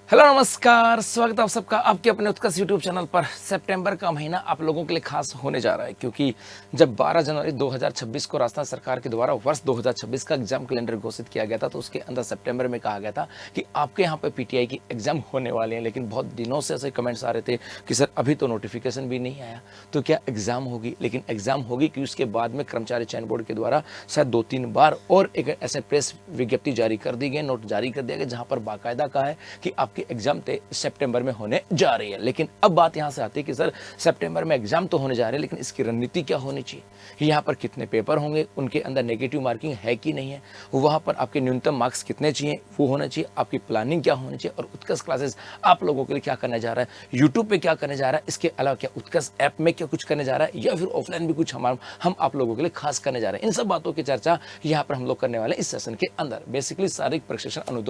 Hello नमस्कार, स्वागत है आप सबका आपके अपने उत्कर्ष यूट्यूब चैनल पर। सितंबर का महीना आप लोगों के लिए खास होने जा रहा है क्योंकि जब 12 जनवरी 2026 को राजस्थान सरकार के द्वारा वर्ष 2026 का एग्जाम कैलेंडर घोषित किया गया था, तो उसके अंदर सितंबर में कहा गया था कि आपके यहाँ पे पीटीआई की एग्जाम होने वाले हैं। लेकिन बहुत दिनों से ऐसे कमेंट्स आ रहे थे कि सर अभी तो नोटिफिकेशन भी नहीं आया, तो क्या एग्जाम होगी? लेकिन एग्जाम होगी कि उसके बाद में कर्मचारी चयन बोर्ड के द्वारा शायद 2-3 बार और एक ऐसे प्रेस विज्ञप्ति जारी कर दी गई, नोट जारी कर दिया गया, जहाँ पर बाकायदा कहा है कि आपकी एग्जाम सितंबर में होने जा रही है। लेकिन अब बात यहां से आती है कि सर सितंबर में एग्जाम तो होने जा रहे हैं, लेकिन इसकी रणनीति क्या होनी चाहिए? यहां पर कितने पेपर होंगे, उनके अंदर नेगेटिव मार्किंग है कि नहीं है, वहां पर आपके न्यूनतम मार्क्स कितने चाहिए, वो होना चाहिए, आपकी प्लानिंग क्या होनी चाहिए, और उत्कर्ष क्लासेस आप लोगों के लिए क्या करने जा रहा है, यूट्यूब पे क्या करने जा रहा है, इसके अलावा क्या उत्कर्ष ऐप में क्या कुछ करने जा रहा है, या फिर ऑफलाइन भी कुछ हम आप लोगों के लिए खास करने जा रहे हैं। इन सब बातों की चर्चा यहाँ पर हम लोग करने वाले इस सेशन के अंदर। बेसिकली शारीरिक प्रशिक्षण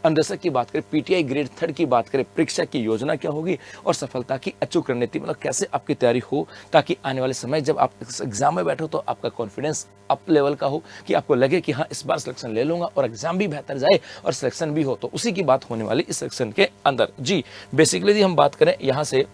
अनुदेशक की बात करें, पीटीआई ग्रेड 3 की बात करें, परीक्षा की योजना क्या होगी और सफलता की अचूक रणनीति, मतलब कैसे आपकी तैयारी हो ताकि आने वाले समय जब आप एग्जाम में बैठो तो आपका कॉन्फिडेंस अप लेवल का हो, कि आपको लगे कि हाँ इस बार सिलेक्शन ले लूंगा और एग्जाम भी बेहतर जाए और सिलेक्शन भी हो। तो उसी की बात होने वाली इस सेक्शन के अंदर। जी बेसिकली हम बात करें यहाँ से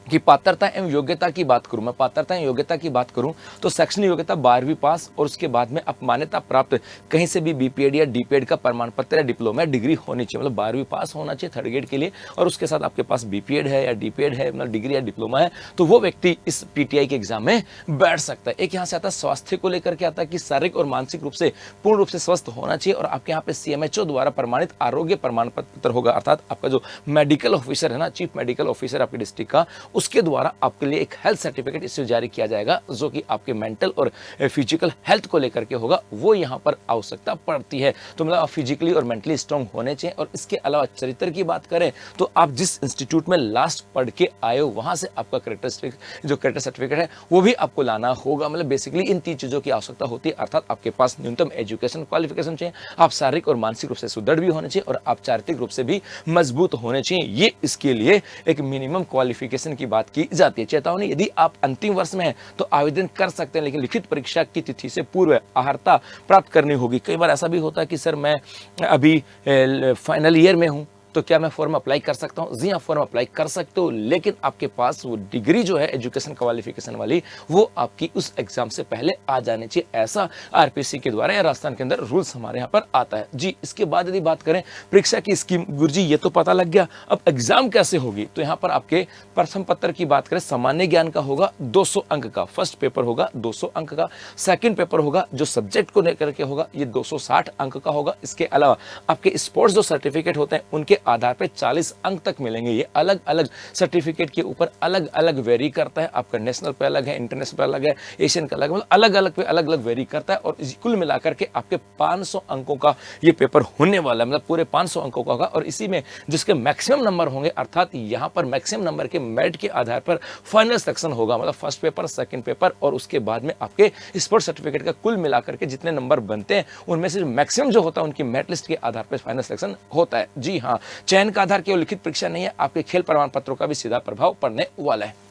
कि पात्रता एवं योग्यता की बात करूं, मैं पात्रता एवं योग्यता की बात करूं तो शैक्षणिक योग्यता 12वीं पास और उसके बाद में मान्यता प्राप्त कहीं से भी बीपीएड या डीपीएड का प्रमाण पत्र या डिप्लोमा डिग्री होनी चाहिए, मतलब 12वीं पास होना चाहिए थर्ड ग्रेड के लिए, और उसके साथ आपके पास बीपीएड है या डीपीएड है, मतलब डिग्री या डिप्लोमा है, तो वो व्यक्ति इस पीटीआई के एग्जाम में बैठ सकता है। एक यहाँ से आता है स्वास्थ्य को लेकर के आता है कि शारीरिक और मानसिक रूप से पूर्ण रूप से स्वस्थ होना चाहिए, और आपके यहाँ पे सीएमएचओ द्वारा प्रमाणित आरोग्य प्रमाण पत्र होगा, अर्थात आपका जो मेडिकल ऑफिसर है ना, चीफ मेडिकल ऑफिसर आपके डिस्ट्रिक्ट का, उसके द्वारा आपके लिए एक हेल्थ सर्टिफिकेट इससे जारी किया जाएगा, जो कि आपके मेंटल और फिजिकल हेल्थ को लेकर के होगा, वो यहाँ पर आवश्यकता पड़ती है। तो मतलब आप फिजिकली और मेंटली स्ट्रांग होने चाहिए। और इसके अलावा चरित्र की बात करें तो आप जिस इंस्टीट्यूट में लास्ट पढ़ के आए हो वहां से आपका कैरेक्टर सर्टिफिकेट है वो भी आपको लाना होगा। मतलब बेसिकली इन 3 चीजों की आवश्यकता होती है, अर्थात आपके पास न्यूनतम एजुकेशन क्वालिफिकेशन चाहिए, आप शारीरिक और मानसिक रूप से सुदृढ़ भी होने चाहिए, और आप चारित्रिक रूप से भी मजबूत होने चाहिए। ये इसके लिए एक मिनिमम क्वालिफिकेशन की बात की जाती है। चेतावनी, यदि आप अंतिम वर्ष में हैं तो आवेदन कर सकते हैं, लेकिन लिखित परीक्षा की तिथि से पूर्व अर्हता प्राप्त करनी होगी। कई बार ऐसा भी होता है कि सर मैं अभी फाइनल ईयर में हूं, तो क्या मैं फॉर्म अप्लाई कर सकता हूं? जी हाँ, फॉर्म अप्लाई कर सकते हो, लेकिन आपके पास वो डिग्री जो है एजुकेशन क्वालिफिकेशन वाली, वो आपकी उस एग्जाम से पहले आ जानी चाहिए। ऐसा आरपीसी के द्वारा या राजस्थान के अंदर रूल्स हमारे यहाँ पर आता है। जी इसके बाद यदि बात करें परीक्षा की स्कीम, गुरुजी ये तो पता लग गया, अब एग्जाम कैसे होगी? तो यहाँ पर आपके प्रथम पत्र की बात करें, सामान्य ज्ञान का होगा 200 अंक का, फर्स्ट पेपर होगा 200 अंक का, सेकंड पेपर होगा जो सब्जेक्ट को लेकर के होगा ये 260 अंक का होगा। इसके अलावा आपके स्पोर्ट्स जो सर्टिफिकेट होते हैं उनके आधार पे 40 अंक तक मिलेंगे। ये अलग अलग सर्टिफिकेट के ऊपर अलग अलग वेरी करता है, आपका नेशनल पे अलग है, इंटरनेशनल पे अलग है, एशियन का अलग, मतलब अलग अलग पे अलग अलग वेरी करता है। और कुल मिलाकर के आपके 500 अंकों का ये पेपर होने वाला है, मतलब पूरे 500 अंकों का होगा। और इसी में जिसके मैक्सिमम नंबर होंगे, अर्थात यहाँ पर मैक्सिमम नंबर के मेरिट के आधार पर फाइनल सेक्शन होगा, मतलब फर्स्ट पेपर, सेकंड पेपर, और उसके बाद में आपके स्पोर्ट्स सर्टिफिकेट का कुल मिलाकर के जितने नंबर बनते हैं उनमें से मैक्सिमम जो होता है उनकी मेरिट लिस्ट के आधार पर फाइनल सिलेक्शन होता है। जी हाँ, चयन का आधार केवल लिखित परीक्षा नहीं है, आपके खेल प्रमाण पत्रों का भी सीधा प्रभाव पड़ने वाला है।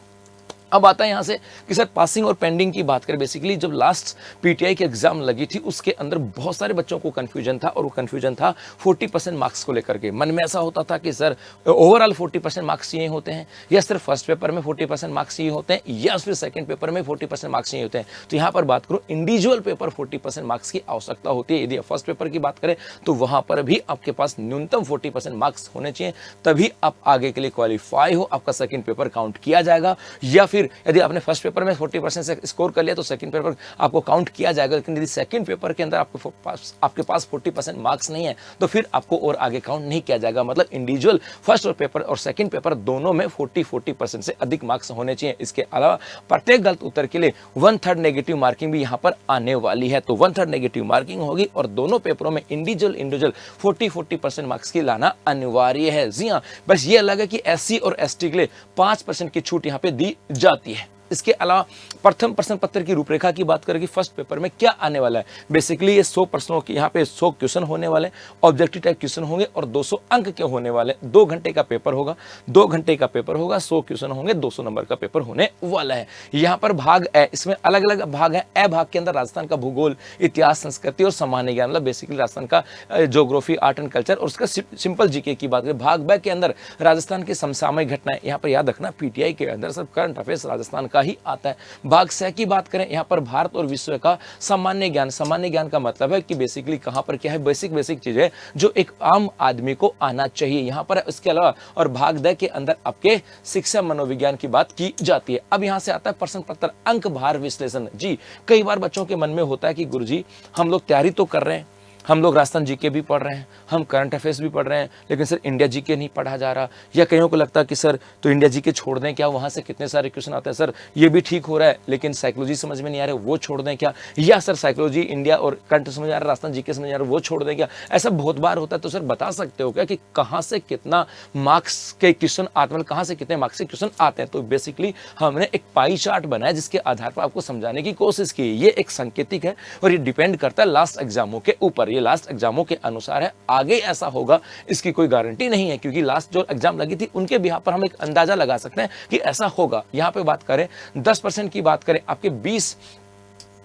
अब आता है यहाँ से कि सर पासिंग और पेंडिंग की बात करें। बेसिकली जब लास्ट पीटीआई की एग्जाम लगी थी उसके अंदर बहुत सारे बच्चों को कंफ्यूजन था, और वो कंफ्यूजन था 40% मार्क्स को लेकर के। मन में ऐसा होता था कि सर ओवरऑल 40% मार्क्स चाहिए होते हैं, या सिर्फ फर्स्ट पेपर में 40% मार्क्स चाहिए होते हैं, या फिर सेकंड पेपर में 40% मार्क्स चाहिए होते हैं। तो यहाँ पर बात करूँ इंडिविजुअल पेपर 40% मार्क्स की आवश्यकता होती है। यदि फर्स्ट पेपर की बात करें तो वहां पर भी आपके पास न्यूनतम 40% मार्क्स होने चाहिए, तभी आप आगे के लिए क्वालिफाई हो, आपका सेकंड पेपर काउंट किया जाएगा। या फिर यदि आपने फर्स्ट पेपर में 40% से स्कोर कर लिया तो सेकंड पेपर आपको काउंट किया जाएगा, लेकिन यदि सेकंड पेपर के अंदर आपके पास 40% मार्क्स नहीं है तो फिर आपको और आगे काउंट नहीं किया जाएगा। मतलब इंडिविजुअल फर्स्ट और पेपर और सेकंड पेपर दोनों में 40% से अधिक मार्क्स होने चाहिए। इसके अलावा प्रत्येक गलत उत्तर के लिए 1/3 नेगेटिव मार्किंग भी यहाँ पर आने वाली है, तो 1/3 नेगेटिव मार्किंग होगी, और दोनों पेपरों में इंडिविजुअल 40% मार्क्स की लाना अनिवार्य है। जी हाँ, बस ये अलग है कि एससी और एसटी के लिए 5% की छूट यहाँ पे दी जाती है। इसके अलावा प्रथम प्रश्न पत्र की रूपरेखा की बात करें कि फर्स्ट पेपर में क्या आने वाला है। बेसिकली ये 100 प्रश्नों की यहाँ पे 100 क्वेश्चन होने वाले, ऑब्जेक्टिव टाइप क्वेश्चन होंगे और 200 अंक के होने वाले। 2 घंटे का पेपर होगा, 2 घंटे का पेपर होगा, 100 क्वेश्चन होंगे, 200 नंबर का पेपर होने वाला है। यहाँ पर भाग ए, इसमें अलग अलग भाग है। ए भाग के अंदर राजस्थान का भूगोल, इतिहास, संस्कृति और सामान्य ज्ञान, मतलब बेसिकली राजस्थान का ज्योग्राफी, आर्ट एंड कल्चर और उसका सिंपल जीके की बात करें। भाग बे के अंदर राजस्थान की समसामयिक घटनाएं, यहाँ पर याद रखना पीटीआई के अंदर सब करंट अफेयर्स राजस्थान का ही आता है। भाग से की बात करें, यहाँ पर भारत और विश्व का सामान्य ज्ञान। सामान्य ज्ञान का मतलब है कि बेसिकली कहां पर क्या है, बेसिक चीजें जो एक आम आदमी को आना चाहिए यहाँ पर। इसके अलावा और भाग द के अंदर आपके शिक्षा मनोविज्ञान की बात की जाती है। अब यहां से आता है प्रश्न पत्र अंक भार विश्लेषण। जी, कई बार बच्चों के मन में होता है कि गुरुजी हम लोग तैयारी तो कर रहे हैं, हम लोग राजस्थान जीके भी पढ़ रहे हैं, हम करंट अफेयर्स भी पढ़ रहे हैं, लेकिन सर इंडिया जीके नहीं पढ़ा जा रहा। या कईयों को लगता है कि सर तो इंडिया जीके छोड़ दें क्या, वहाँ से कितने सारे क्वेश्चन आते हैं, सर ये भी ठीक हो रहा है लेकिन साइकोलॉजी समझ में नहीं आ रहा है, वो छोड़ दें क्या, या सर साइकोलॉजी इंडिया और करंट समझ आ रहा है, राजस्थान जीके समझ आ रहा है, वो छोड़ दें क्या। ऐसा बहुत बार होता है। तो सर बता सकते हो क्या कि कहाँ से कितना मार्क्स के क्वेश्चन आते हैं, कहाँ से कितने मार्क्स के क्वेश्चन आते हैं। तो बेसिकली हमने एक पाई चार्ट बनाया जिसके आधार पर आपको समझाने की कोशिश की। ये एक सांकेतिक है और ये डिपेंड करता है लास्ट एग्जामों के ऊपर। ये लास्ट एग्जामों के अनुसार है, आगे ऐसा होगा इसकी कोई गारंटी नहीं है, क्योंकि लास्ट जो एग्जाम लगी थी उनके बिहाफ पर हम एक अंदाजा लगा सकते हैं कि ऐसा होगा। यहां पे बात करें 10% की बात करें, आपके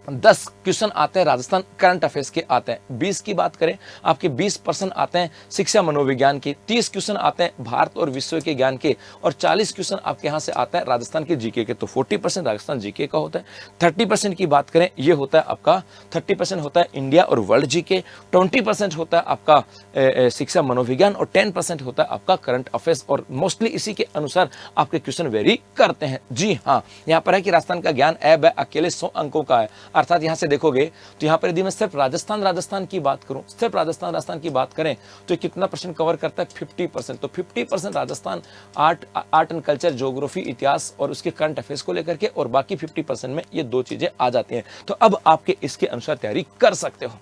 10 क्वेश्चन आते हैं राजस्थान करंट अफेयर्स के आते हैं। 20 की बात करें आपके 20% आते हैं शिक्षा मनोविज्ञान के, 30 क्वेश्चन आते हैं भारत और विश्व के ज्ञान के और 40 क्वेश्चन आपके यहाँ से आता है राजस्थान के जीके के। तो 40% राजस्थान जीके का होता है। 30% की बात करें ये होता है आपका 30% होता है इंडिया और वर्ल्ड जीके, 20% होता है आपका शिक्षा मनोविज्ञान और 10% होता है आपका करंट अफेयर्स। और मोस्टली इसी के अनुसार आपके क्वेश्चन वेरी करते हैं। जी हाँ, यहाँ पर है कि राजस्थान का ज्ञान ऐब अकेले 100 अंकों का है। अर्थात यहां से देखोगे तो यहां पर यदि मैं सिर्फ राजस्थान की बात करूं, सिर्फ राजस्थान की बात करें तो कितना परसेंट कवर करता है, 50%। तो 50% Rajasthan art and culture, geography, इतिहास और उसके करंट अफेयर्स को लेकर के, और बाकी 50% में ये 2 चीजें आ जाती हैं। तो अब आपके इसके अनुसार तैयारी कर सकते हो।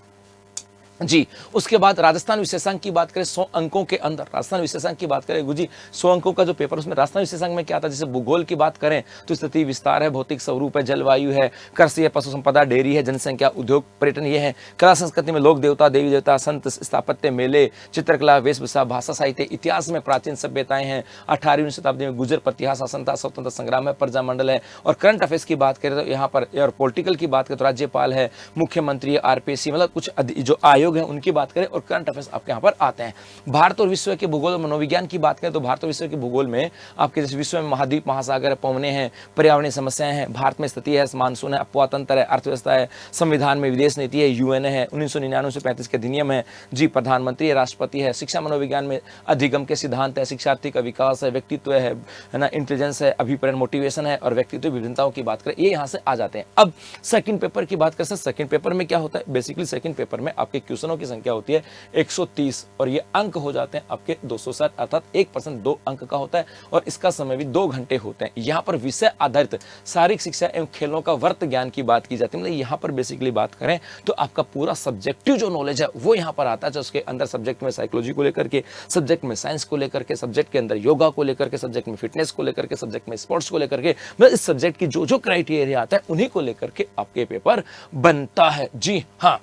जी, उसके बाद राजस्थान विशेषांक की बात करें 100 अंकों के अंदर, राजस्थान विशेषांक की बात करें गुरुजी 100 अंकों का जो पेपर, उसमें राजस्थान विशेषांक में क्या आता है, जैसे भूगोल की बात करें तो स्थिति विस्तार है, भौतिक स्वरूप है, जलवायु है, कृषि है, पशु संपदा, डेयरी है, जनसंख्या, उद्योग, पर्यटन ये है। कला संस्कृति में लोक देवता, देवी देवता, संत, स्थापत्य, मेले, चित्रकला, वेशभूषा, भाषा, साहित्य, इतिहास में प्राचीन सभ्यताएं हैं, 18वीं शताब्दी में गुजर प्रतिहार शासन था, स्वतंत्र संग्राम है, प्रजामंडल है। और करंट अफेयर्स की बात करें तो यहाँ पर, और पॉलिटिकल की बात करें तो राज्यपाल है, मुख्यमंत्री, आरपीसी, मतलब कुछ जो आयोग है उनकी बात करें, और करंट अफेयर्स आपके यहाँ पर आते हैं। भारत और विश्व के भूगोल और मनोविज्ञान की बात करें तो भारत और विश्व के भूगोल में आपके जैसे विश्व में महाद्वीप, महासागर, पवने हैं, पर्यावरणीय समस्याएं हैं, भारत में स्थिति है, मानसून है, अपवा तंत्र है, अर्थव्यवस्था है, संविधान में विदेश नीति है, यूएन है, 1999 से 35 के अधिनियम है, जी प्रधानमंत्री है, राष्ट्रपति है, शिक्षा मनोविज्ञान में अधिगम के सिद्धांत है, शिक्षार्थी का विकास है, व्यक्तित्व है ना, इंटेलिजेंस है, अभिप्रेरण, मोटिवेशन है, और व्यक्तित्व विभिन्नताओं की बात करें, ये यहाँ से आ जाते हैं। अब सेकंड पेपर की बात करें, सेकंड पेपर में क्या होता है, बेसिकली सेकंड पेपर में आपके क्वेश्चनों की संख्या होती है 130 और ये अंक हो जाते हैं आपके 260, अर्थात 1% 2 अंक का होता है, और इसका समय भी 2 घंटे होते हैं। यहाँ पर विषय आधारित शारीरिक शिक्षा एवं खेलों का वर्त ज्ञान की बात की जाती है। मतलब यहाँ पर बेसिकली बात करें तो आपका पूरा सब्जेक्टिव जो नॉलेज है वो यहाँ पर आता है, उसके अंदर सब्जेक्ट में साइकोलॉजी को लेकर के, सब्जेक्ट में साइंस को लेकर के, सब्जेक्ट के अंदर योगा को लेकर के, सब्जेक्ट में फिटनेस को लेकर के, सब्जेक्ट में स्पोर्ट्स को लेकर के, मतलब इस सब्जेक्ट की जो जो क्राइटेरिया आता है उन्हीं को लेकर के आपके पेपर बनता है। जी हाँ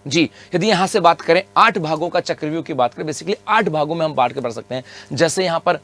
जी, यदि यहां से बात करें 8 भागों का चक्रव्यूह की बात करें, बेसिकली 8 भागों में हम बांट के पढ़ सकते हैं। जैसे यहां पर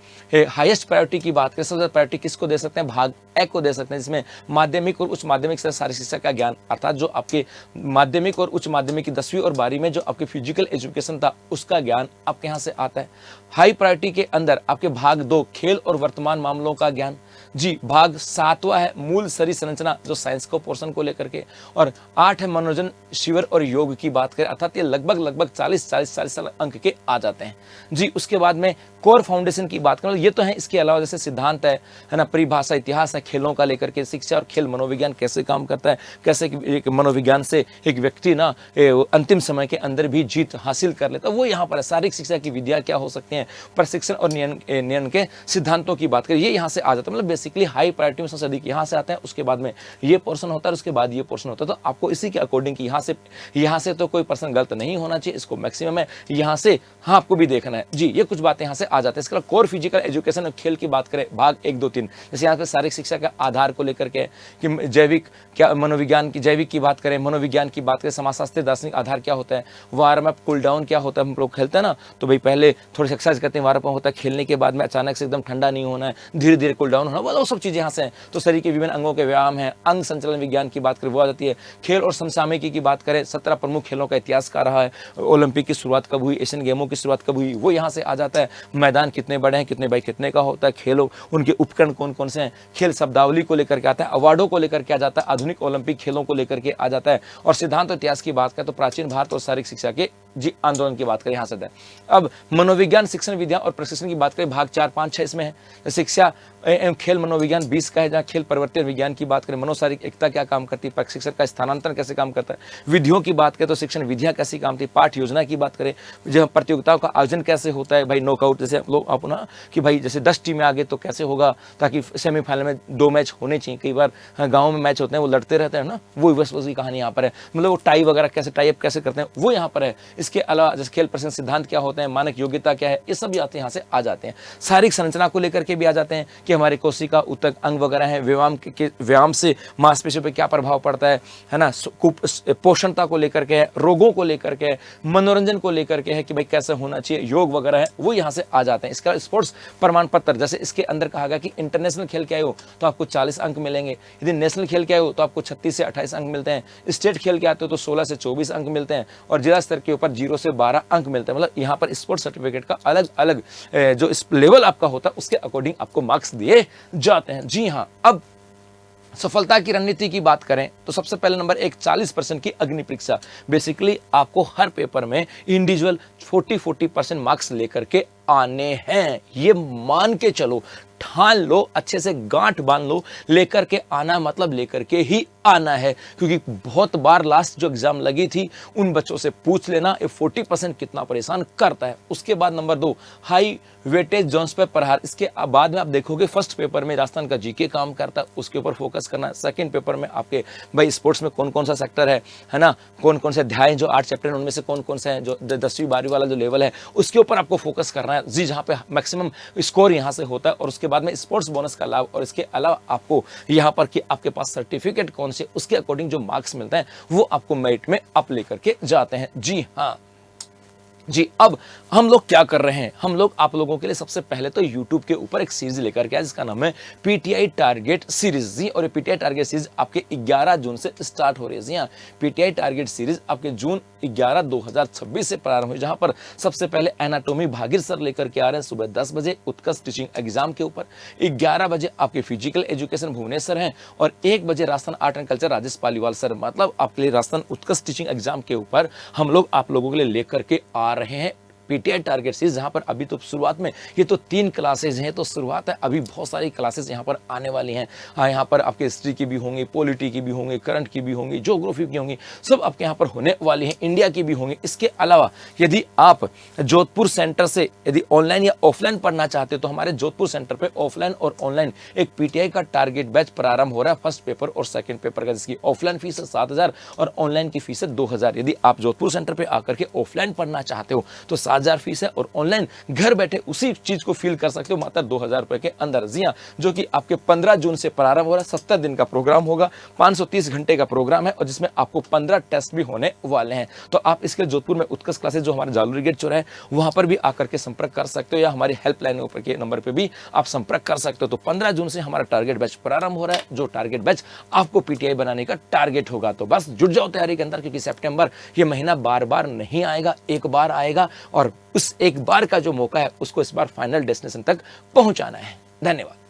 हाईएस्ट प्रायोरिटी की बात करें, सबसे ज्यादा प्रायोरिटी किसको दे सकते हैं, भाग ए को दे सकते हैं, जिसमें माध्यमिक और उच्च माध्यमिक से सारी शिक्षा का ज्ञान, अर्थात जो आपके माध्यमिक और उच्च माध्यमिक की 10वीं और 12वीं में जो आपके फिजिकल एजुकेशन था उसका ज्ञान आपके यहाँ से आता है। हाई प्रायोरिटी के अंदर आपके भाग 2 खेल और वर्तमान मामलों का ज्ञान, जी भाग 7वां है मूल शरीर संरचना जो साइंस को पोर्शन को लेकर के, और 8 है मनोरंजन, शिविर और योग की बात करें, अर्थात ये लगभग 40 अंक के आ जाते हैं। जी, उसके बाद में कोर फाउंडेशन की बात करें, ये तो है, इसके अलावा जैसे सिद्धांत है ना, परिभाषा, इतिहास है, खेलों का लेकर के, शिक्षा और खेल, मनोविज्ञान कैसे काम करता है, कैसे एक मनोविज्ञान से एक व्यक्ति ना अंतिम समय के अंदर भी जीत हासिल कर लेता है, वो यहाँ पर है। शारीरिक शिक्षा की विधियां क्या हो सकती हैं, प्रशिक्षण और नियंत्रण के सिद्धांतों की बात करें, ये यहाँ से आ जाता है। मतलब बेसिकली हाई प्रायोरिटी में सबसे अधिक यहाँ से आता है, उसके बाद में ये पोर्शन होता है, उसके बाद ये पोर्शन होता है। तो आपको इसी के अकॉर्डिंग यहाँ से से तो कोई पर्सन गलत नहीं होना चाहिए, इसको मैक्सिमम है यहाँ से हाँ आपको भी देखना है जी। ये कुछ बातें यहाँ से आ जाती है। इसके अलावा कोर फिजिकल एजुकेशन और खेल की बात करें भाग 1, 2, 3, जैसे यहाँ पे शारीरिक शिक्षा के आधार को लेकर के कि जैविक क्या मनोविज्ञान की जैविक की बात करें, मनोविज्ञान की बात करें, समाजशास्त्र दार्शनिक आधार क्या होता है, वार्म अप कूल डाउन क्या होता है। हम लोग खेलते हैं ना तो भाई पहले थोड़ी सी एक्सरसाइज करते हैं, वार्म अप होता है, खेलने के बाद में अचानक से एकदम ठंडा नहीं होना है, धीरे धीरे कूल डाउन होना, वो सब चीज़ें यहाँ से हैं। तो शरीर के विभिन्न अंगों के व्यायाम है, अंग संचालन विज्ञान की बात करें वो आ जाती है। खेल और समसामयिकी की बात करें 17 प्रमुख खेलों का इतिहास का रहा है, ओलंपिक की शुरुआत कब हुई, एशियन गेमों की शुरुआत कब हुई, वो यहाँ से आ जाता है। मैदान कितने बड़े हैं, कितने बाई कितने का होता है, खेलों उनके उपकरण कौन कौन से हैं, खेल शब्दावली को लेकर के आता है, अवार्डों को लेकर के आ जाता है, आधुनिक ओलंपिक खेलों को लेकर के आ जाता है। और सिद्धांत और इतिहास की बात करें तो प्राचीन भारत और शारीरिक शिक्षा के जी आंदोलन की बात करें यहाँ से है। अब मनोविज्ञान शिक्षण विद्या और प्रशिक्षण की बात करें भाग 4, 5, 6 इसमें है। शिक्षा एवं खेल मनोविज्ञान 20 का है, जहाँ खेल परिवर्तन विज्ञान की बात करें, मनोशारीरिक एकता क्या काम करती है, प्रशिक्षण का स्थानांतरण कैसे काम करता है, विधियों की बात करें तो शिक्षण विधियां कैसी काम थी, पाठ योजना की बात करें जब प्रतियोगिताओं का आयोजन कैसे होता है, भाई नॉकआउट जैसे लोग अपना कि भाई जैसे 10 टीमें आगे तो कैसे होगा, ताकि सेमीफाइनल में 2 मैच होने चाहिए। कई बार गाँव में मैच होते हैं वो लड़ते रहते हैं ना, वो बस उसकी कहानी यहाँ पर है। मतलब वो टाई वगैरह कैसे टाई अप कैसे करते हैं वो यहाँ पर है। इसके अलावा जैसे खेल प्रशिक्षण सिद्धांत क्या होते हैं, मानक योग्यता क्या है, ये सब भी यहाँ से आ जाते हैं। शारीरिक संरचना को लेकर के भी आ जाते हैं कि हमारे कोशिका ऊतक अंग वगैरह है, व्यायाम से मांसपेशियों पे क्या प्रभाव पड़ता है ना, पोषणता को लेकर के है, रोगों को लेकर के है, मनोरंजन को लेकर के है कि भाई कैसे होना चाहिए, योग वगैरह है वो यहाँ से आ जाते हैं। इसका स्पोर्ट्स प्रमाण पत्र जैसे इसके अंदर कहा गया कि इंटरनेशनल खेल के आए हो तो आपको 40 अंक मिलेंगे, यदि नेशनल खेल के आए हो तो आपको 36 से 28 अंक मिलते हैं, स्टेट खेल के आते हो तो 16 से 24 अंक मिलते हैं, और जिला स्तर के ऊपर 0 से 12 अंक मिलते हैं। मतलब यहाँ पर स्पोर्ट्स सर्टिफिकेट का अलग अलग जो लेवल आपका होता है उसके अकॉर्डिंग आपको मार्क्स दिए जाते हैं। जी हाँ, अब सफलता की रणनीति की बात करें तो सबसे पहले नंबर 1 40% की अग्नि परीक्षा। बेसिकली आपको हर पेपर में इंडिविजुअल 40% मार्क्स लेकर के आने हैं। ये मान के चलो, ठान लो, अच्छे से गांठ बांध लो, लेकर के आना मतलब लेकर के ही आना है। क्योंकि बहुत बार लास्ट जो एग्जाम लगी थी उन बच्चों से पूछ लेना ये 40% कितना परेशान करता है। उसके बाद नंबर 2 हाई वेटेज जोन्स पे प्रहार। इसके बाद में आप देखोगे फर्स्ट पेपर में राजस्थान का जीके काम करता है, उसके ऊपर फोकस करना है। सेकंड पेपर में आपके भाई स्पोर्ट्स में कौन कौन सा सेक्टर है ना, कौन कौन से अध्याय जो 8 चैप्टर हैं उनमें से कौन कौन से हैं, जो 10वीं 12वीं वाला जो लेवल है उसके ऊपर आपको फोकस करना है जी, जहाँ पे मैक्सिमम स्कोर यहाँ से होता है। और उसके बाद में स्पोर्ट्स बोनस का लाभ, और इसके अलावा आपको यहाँ पर कि आपके पास सर्टिफिकेट कौन से, उसके अकॉर्डिंग जो मार्क्स मिलते हैं वो आपको मेरिट में अप लेकर के जाते हैं। जी हाँ जी, अब हम लोग क्या कर रहे हैं, हम लोग आप लोगों के लिए सबसे पहले तो YouTube के ऊपर एक सीरीज लेकर के आए जिसका नाम है PTI टारगेट सीरीज जी। और ये PTI टारगेट सीरीज आपके 11 जून से स्टार्ट हो रही है। जी हाँ, PTI टारगेट सीरीज आपके जून 11 2026 से प्रारंभ हुई, जहां पर सबसे पहले एनाटॉमी भागीर सर लेकर के आ रहे हैं सुबह 10 बजे उत्कृष्ट टीचिंग एग्जाम के ऊपर, 11 बजे आपके फिजिकल एजुकेशन भुवनेश्वर हैं, और 1 बजे Rajasthan art and culture Rajesh Paliwal sir. मतलब आपके लिए राजस्थान उत्कृष्ट टीचिंग एग्जाम के ऊपर हम लोग आप लोगों के लिए लेकर के आ रहे हैं PTI टारगेट सीरीज, जहां पर अभी तो शुरुआत में ये तो 3 क्लासेज हैं, तो शुरुआत है, अभी बहुत सारी क्लासेस यहां पर आने वाली हैं। हाँ, यहाँ पर आपके हिस्ट्री की भी होंगी, पॉलिटी की भी होंगी, करंट की भी होंगी, ज्योग्राफी की होंगी, सब आपके यहाँ पर होने वाली हैं, इंडिया की भी होंगी। इसके अलावा यदि आप जोधपुर सेंटर से यदि ऑनलाइन या ऑफलाइन पढ़ना चाहते हो तो हमारे जोधपुर सेंटर पर ऑफलाइन और ऑनलाइन एक PTI का टारगेट बैच प्रारंभ हो रहा है, फर्स्ट पेपर और सेकेंड पेपर का, जिसकी ऑफलाइन फीस है 7,000 और ऑनलाइन की फीस है 2,000। यदि आप जोधपुर सेंटर पर आकर के ऑफलाइन पढ़ना चाहते हो तो 7,000 फीस है, और ऑनलाइन घर बैठे उसी चीज को फील कर सकते हो मात्र 2,000 रुपए के अंदर। जी हाँ, जो कि आपके 15 जून से प्रारंभ हो रहा है, 70 दिन का प्रोग्राम होगा, 530 घंटे का प्रोग्राम है, और जिसमें आपको 15 टेस्ट भी होने वाले हैं। तो आप इसके जोधपुर में उत्कृष्ट क्लासेस जो हमारे जालूरी गेट चौराहे है वहां पर भी आकर के संपर्क कर सकते हो, या हमारी हेल्पलाइन ऊपर के नंबर पर भी आप संपर्क कर सकते हो। तो 15 जून से हमारा टारगेट बैच प्रारंभ हो रहा है, जो टारगेट बैच आपको PTI बनाने का टारगेट होगा। तो बस जुट जाओ तैयारी के अंदर, क्योंकि सितंबर ये महीना बार बार नहीं आएगा, एक बार आएगा, और उस एक बार का जो मौका है उसको इस बार फाइनल डेस्टिनेशन तक पहुंचाना है। धन्यवाद।